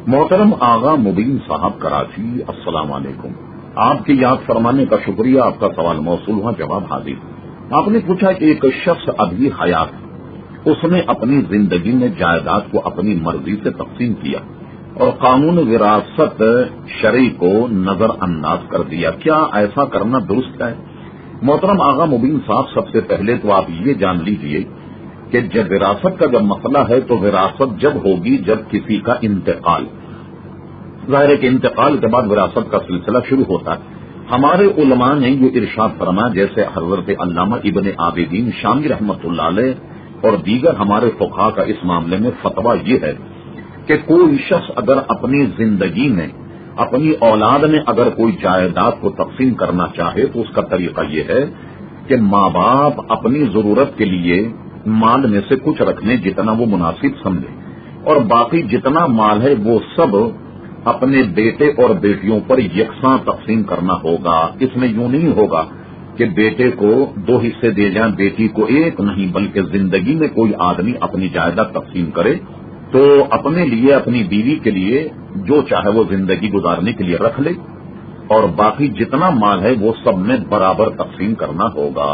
محترم آغا مبین صاحب کراچی، السلام علیکم۔ آپ کی یاد فرمانے کا شکریہ، آپ کا سوال موصول ہوا، جواب حاضر۔ آپ نے پوچھا کہ ایک شخص ابھی حیات، اس نے اپنی زندگی میں جائیداد کو اپنی مرضی سے تقسیم کیا اور قانون وراثت شرعی کو نظر انداز کر دیا، کیا ایسا کرنا درست ہے؟ محترم آغا مبین صاحب، سب سے پہلے تو آپ یہ جان لیجئے کہ جب وراثت کا جب مسئلہ ہے تو وراثت جب ہوگی جب کسی کا انتقال، ظاہر ہے کہ انتقال کے بعد وراثت کا سلسلہ شروع ہوتا ہے۔ ہمارے علماء نے یہ ارشاد فرمایا، جیسے حضرت علامہ ابن عابدین شامی رحمۃ اللہ علیہ اور دیگر ہمارے فقہا کا اس معاملے میں فتویٰ یہ ہے کہ کوئی شخص اگر اپنی زندگی میں اپنی اولاد میں اگر کوئی جائیداد کو تقسیم کرنا چاہے تو اس کا طریقہ یہ ہے کہ ماں باپ اپنی ضرورت کے لیے مال میں سے کچھ رکھنے جتنا وہ مناسب سمجھے، اور باقی جتنا مال ہے وہ سب اپنے بیٹے اور بیٹیوں پر یکساں تقسیم کرنا ہوگا۔ اس میں یوں نہیں ہوگا کہ بیٹے کو 2 حصے دے جائیں، بیٹی کو 1 نہیں، بلکہ زندگی میں کوئی آدمی اپنی جائیداد تقسیم کرے تو اپنے لیے، اپنی بیوی کے لیے جو چاہے وہ زندگی گزارنے کے لیے رکھ لے، اور باقی جتنا مال ہے وہ سب میں برابر تقسیم کرنا ہوگا۔